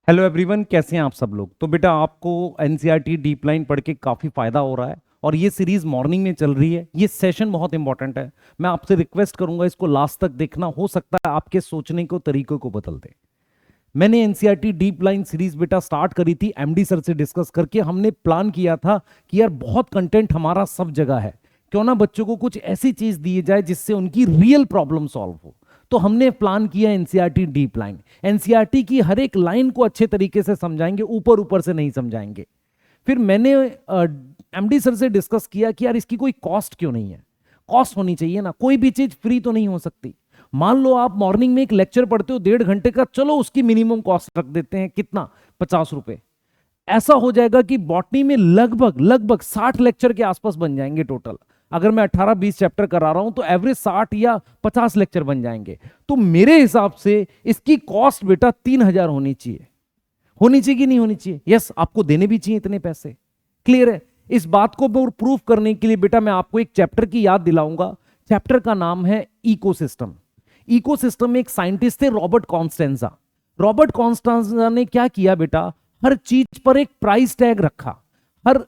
Hello everyone, कैसे हैं आप सब लोग। तो बेटा आपको एनसीईआरटी डीप लाइन पढ़ के काफ़ी फायदा हो रहा है और ये सीरीज मॉर्निंग में चल रही है। ये सेशन बहुत इंपॉर्टेंट है। मैं आपसे रिक्वेस्ट करूंगा इसको लास्ट तक देखना, हो सकता है आपके सोचने को तरीकों को बदल दे। मैंने एनसीईआरटी डीप लाइन सीरीज बेटा स्टार्ट करी थी एमडी सर से डिस्कस करके। हमने प्लान किया था कि यार बहुत कंटेंट हमारा सब जगह है, क्यों ना बच्चों को कुछ ऐसी चीज दी जाए जिससे उनकी रियल प्रॉब्लम सॉल्व हो। तो हमने प्लान किया एनसीईआरटी डीप लाइन। एनसीईआरटी की हर एक लाइन को अच्छे तरीके से समझाएंगे, ऊपर ऊपर से नहीं समझाएंगे। फिर मैंने एमडी सर से डिस्कस किया कि यार इसकी कोई कॉस्ट क्यों नहीं है। कॉस्ट होनी चाहिए ना, कोई भी चीज फ्री तो नहीं हो सकती। मान लो आप मॉर्निंग में एक लेक्चर पढ़ते हो 1.5 घंटे का, चलो उसकी मिनिमम कॉस्ट रख देते हैं, कितना, 50 रुपए। ऐसा हो जाएगा कि बॉटनी में लगभग लगभग 60 लेक्चर के आसपास बन जाएंगे टोटल। अगर मैं 18-20 चैप्टर करा रहा हूं तो एवरेज 60 या 50 लेक्चर बन जाएंगे। तो मेरे हिसाब से इसकी कॉस्ट बेटा 3,000 होनी चाहिए। होनी चाहिए कि नहीं होनी चाहिए? यस, आपको देने भी चाहिए इतने पैसे। क्लियर है? इस बात को प्रूफ करने के लिए बेटा मैं आपको एक चैप्टर की याद दिलाऊंगा। चैप्टर का नाम है इकोसिस्टम। इकोसिस्टम में एक साइंटिस्ट थे रॉबर्ट कॉन्स्टेंजा। रॉबर्ट कॉन्स्टेंजा ने क्या किया बेटा, हर चीज पर एक प्राइस टैग रखा। हर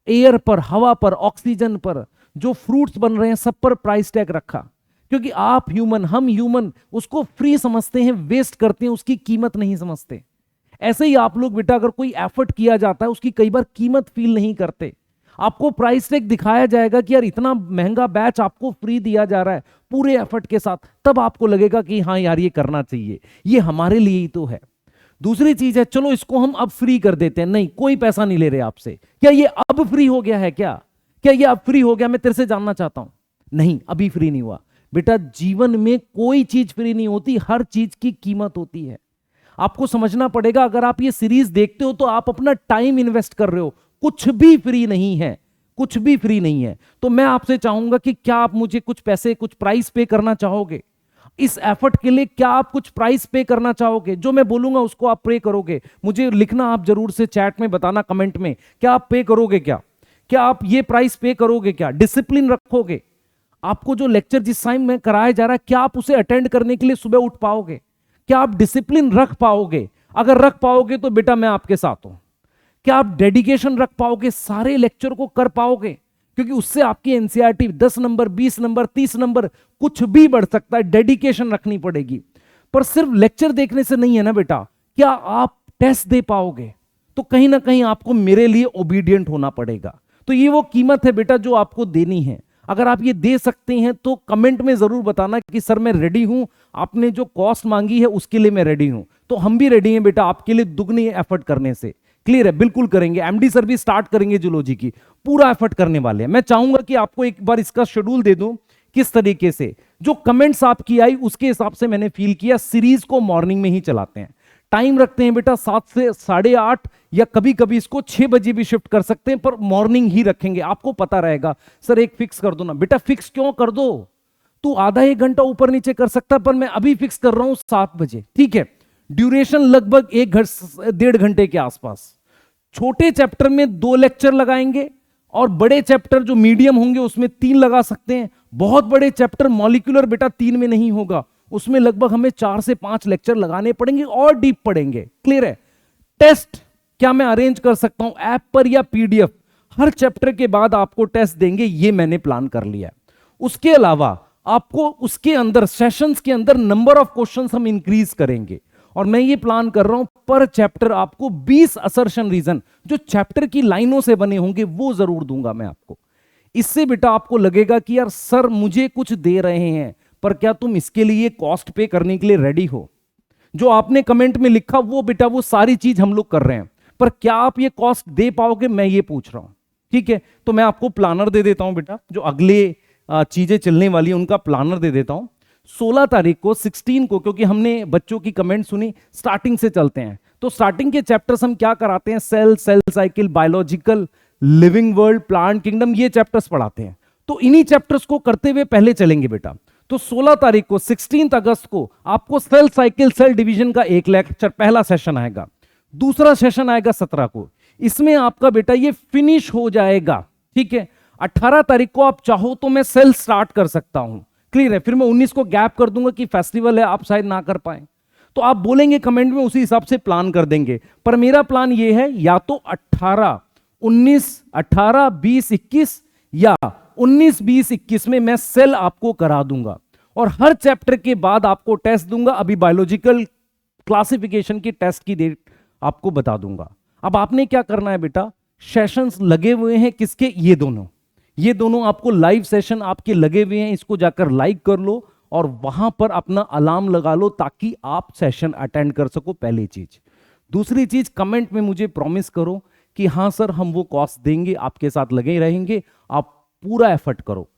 एयर पर, हवा पर, ऑक्सीजन पर, जो फ्रूट्स बन रहे हैं सब पर प्राइस टैग रखा। क्योंकि आप ह्यूमन, हम ह्यूमन उसको फ्री समझते हैं, वेस्ट करते हैं, उसकी कीमत नहीं समझते। ऐसे ही आप लोग बेटा अगर कोई एफर्ट किया जाता है उसकी कई बार कीमत फील नहीं करते। आपको प्राइस टैग दिखाया जाएगा कि यार इतना महंगा बैच आपको फ्री दिया जा रहा है पूरे एफर्ट के साथ, तब आपको लगेगा कि हाँ यार ये करना चाहिए, ये हमारे लिए ही तो है। दूसरी चीज है, चलो इसको हम अब फ्री कर देते हैं, नहीं कोई पैसा नहीं ले रहे आपसे। क्या ये अब फ्री हो गया है? क्या ये अब फ्री हो गया? मैं तेरे से जानना चाहता हूं। नहीं, अभी फ्री नहीं हुआ बेटा। जीवन में कोई चीज फ्री नहीं होती, हर चीज की कीमत होती है। आपको समझना पड़ेगा। अगर आप ये सीरीज देखते हो तो आप अपना टाइम इन्वेस्ट कर रहे हो। कुछ भी फ्री नहीं है, कुछ भी फ्री नहीं है। तो मैं आपसे चाहूंगा कि क्या आप मुझे कुछ पैसे, कुछ प्राइस पे करना चाहोगे इस एफर्ट के लिए? क्या आप कुछ प्राइस पे करना चाहोगे? जो मैं बोलूंगा उसको आप पे करोगे? मुझे लिखना आप जरूर से चैट में बताना, कमेंट में, क्या आप पे करोगे? क्या आप ये प्राइस पे करोगे? क्या डिसिप्लिन रखोगे? आपको जो लेक्चर जिस टाइम में कराया जा रहा है, क्या आप उसे अटेंड करने के लिए सुबह उठ पाओगे? क्या आप डिसिप्लिन रख पाओगे? अगर रख पाओगे तो बेटा मैं आपके साथ हूं। क्या आप डेडिकेशन रख पाओगे? सारे लेक्चर को कर पाओगे? क्योंकि उससे आपकी एनसीईआरटी 10 नंबर, 20 नंबर, 30 नंबर, कुछ भी बढ़ सकता है। डेडिकेशन रखनी पड़ेगी। पर सिर्फ लेक्चर देखने से नहीं है ना बेटा। क्या आप टेस्ट दे पाओगे? तो कहीं ना कहीं आपको मेरे लिए ओबीडियंट होना पड़ेगा। तो ये वो कीमत है बेटा जो आपको देनी है। अगर आप ये दे सकते हैं तो कमेंट में जरूर बताना कि सर मैं रेडी हूं, आपने जो कॉस्ट मांगी है उसके लिए मैं रेडी हूं। तो हम भी रेडी हैं बेटा आपके लिए दुगनी एफर्ट करने से। क्लियर है? बिल्कुल करेंगे। एमडी सर भी स्टार्ट करेंगे जूलॉजी की, पूरा एफर्ट करने वाले हैं। मैं चाहूंगा कि आपको एक बार इसका शेड्यूल दे दूं किस तरीके से। जो कमेंट्स आपकी आई उसके हिसाब से मैंने फील किया सीरीज को मॉर्निंग में ही चलाते हैं। टाइम रखते हैं बेटा 7 से 8:30, या कभी कभी इसको 6 बजे भी शिफ्ट कर सकते हैं, पर मॉर्निंग ही रखेंगे। आपको पता रहेगा सर एक फिक्स कर दो ना। बेटा फिक्स क्यों कर दो? तू आधा 1 घंटा ऊपर नीचे कर सकता, पर मैं अभी फिक्स कर रहा हूं 7 बजे, ठीक है? ड्यूरेशन लगभग 1-1.5 घंटे के आसपास। छोटे चैप्टर में 2 लेक्चर लगाएंगे और बड़े चैप्टर जो मीडियम होंगे उसमें 3 लगा सकते हैं। बहुत बड़े चैप्टर मॉलिक्यूलर बेटा 3 में नहीं होगा, उसमें लगभग हमें 4 से 5 लेक्चर लगाने पड़ेंगे और डीप पढ़ेंगे। क्लियर है? टेस्ट क्या मैं अरेंज कर सकता हूं ऐप पर या पीडीएफ? हर चैप्टर के बाद आपको टेस्ट देंगे, ये मैंने प्लान कर लिया। उसके अलावा आपको उसके अंदर सेशंस के अंदर नंबर ऑफ क्वेश्चंस हम इंक्रीज करेंगे। और मैं ये प्लान कर रहा हूं पर चैप्टर आपको 20 असर्शन रीजन जो चैप्टर की लाइनों से बने होंगे वो जरूर दूंगा मैं आपको। इससे बेटा आपको लगेगा कि यार सर मुझे कुछ दे रहे हैं, पर क्या तुम इसके लिए कॉस्ट पे करने के लिए रेडी हो? जो आपने कमेंट में लिखा वो बेटा वो सारी चीज हम लोग कर रहे हैं, पर क्या आप ये कॉस्ट दे पाओगे? मैं ये पूछ रहा हूं। ठीक है, तो मैं आपको प्लानर दे देता हूं बेटा, जो अगले चीजें चलने वाली है उनका प्लानर दे देता हूं। 16 तारीख को, 16 को, क्योंकि हमने बच्चों की कमेंट सुनी, स्टार्टिंग से चलते हैं। तो स्टार्टिंग के चैप्टर्स हम क्या कराते हैं? Cell, cell cycle, biological, living world, plant kingdom, ये चैप्टर्स पढ़ाते हैं। तो इन्हीं चैप्टर्स को करते हुए पहले चलेंगे बेटा। तो 16 तारीख को, 16 अगस्त को आपको सेल साइकिल, सेल डिवीजन का एक लेक्चर, पहला सेशन आएगा। दूसरा सेशन आएगा 17 को। इसमें आपका बेटा ये फिनिश हो जाएगा। ठीक है? 18 तारीख को आप चाहो तो मैं सेल स्टार्ट कर सकता हूं। क्लियर है? फिर मैं 19 को गैप कर दूंगा कि फेस्टिवल है, आप शायद ना कर पाए। तो आप बोलेंगे कमेंट में, उसी हिसाब से प्लान कर देंगे। पर मेरा प्लान ये है, या तो 18 19 18 20 21 या 19 20 21 में मैं सेल आपको करा दूंगा, और हर चैप्टर के बाद आपको टेस्ट दूंगा। अभी बायोलॉजिकल क्लासिफिकेशन की टेस्ट की डेट आपको बता दूंगा। अब आपने क्या करना है बेटा, सेशंस लगे हुए हैं किसके, ये दोनों आपको लाइव सेशन आपके लगे हुए हैं, इसको जाकर लाइक कर लो और वहां पर अपना अलार्म लगा लो ताकि आप सेशन अटेंड कर सको। पहली चीज। दूसरी चीज, कमेंट में मुझे प्रॉमिस करो कि हाँ सर हम वो कॉस्ट देंगे, आपके साथ लगे रहेंगे, आप पूरा एफर्ट करो।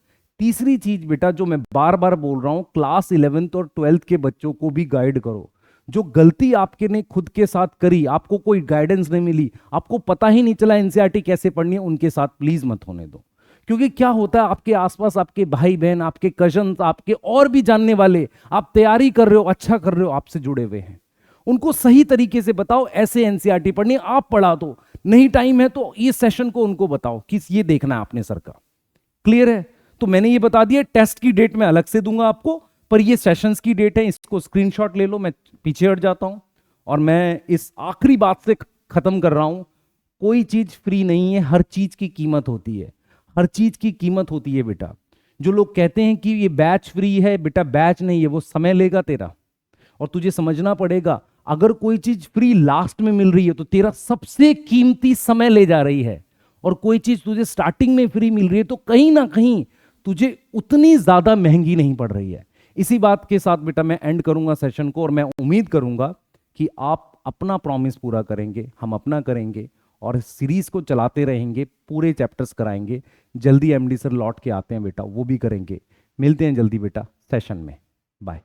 तीसरी चीज बेटा, जो मैं बार बार बोल रहा हूं, क्लास 11th और 12th के बच्चों को भी गाइड करो। जो गलती आपके ने खुद के साथ करी, आपको कोई गाइडेंस नहीं मिली, आपको पता ही नहीं चला एनसीईआरटी कैसे पढ़नी है, उनके साथ प्लीज मत होने दो। क्योंकि क्या होता है, आपके आसपास आपके भाई बहन, आपके कजन, आपके और भी जानने वाले, आप तैयारी कर रहे हो, अच्छा कर रहे हो, आपसे जुड़े हुए हैं, उनको सही तरीके से बताओ ऐसे एनसीईआरटी पढ़नी, आप पढ़ा दो। नहीं टाइम है तो ये सेशन को उनको बताओ कि ये देखना है आपने सर का। क्लियर है? तो मैंने ये बता दिया, टेस्ट की डेट मैं अलग से दूंगा आपको, पर ये सेशंस की डेट है, इसको स्क्रीनशॉट ले लो। मैं पीछे हट जाता हूं और मैं इस आखिरी बात से खत्म कर रहा हूं। कोई चीज फ्री नहीं है, हर चीज की कीमत होती है, हर चीज की कीमत होती है बेटा। जो लोग कहते हैं कि ये बैच फ्री है, बेटा बैच नहीं है, वो समय लेगा तेरा, और तुझे समझना पड़ेगा। अगर कोई चीज फ्री लास्ट में मिल रही है तो तेरा सबसे कीमती समय ले जा रही है, और कोई चीज तुझे स्टार्टिंग में फ्री मिल रही है तो कहीं ना कहीं तुझे उतनी ज्यादा महंगी नहीं पड़ रही है। इसी बात के साथ बेटा मैं एंड करूंगा सेशन को, और मैं उम्मीद करूंगा कि आप अपना प्रॉमिस पूरा करेंगे, हम अपना करेंगे, और इस सीरीज को चलाते रहेंगे, पूरे चैप्टर्स कराएंगे। जल्दी एमडी सर लौट के आते हैं बेटा, वो भी करेंगे। मिलते हैं जल्दी बेटा सेशन में। बाय।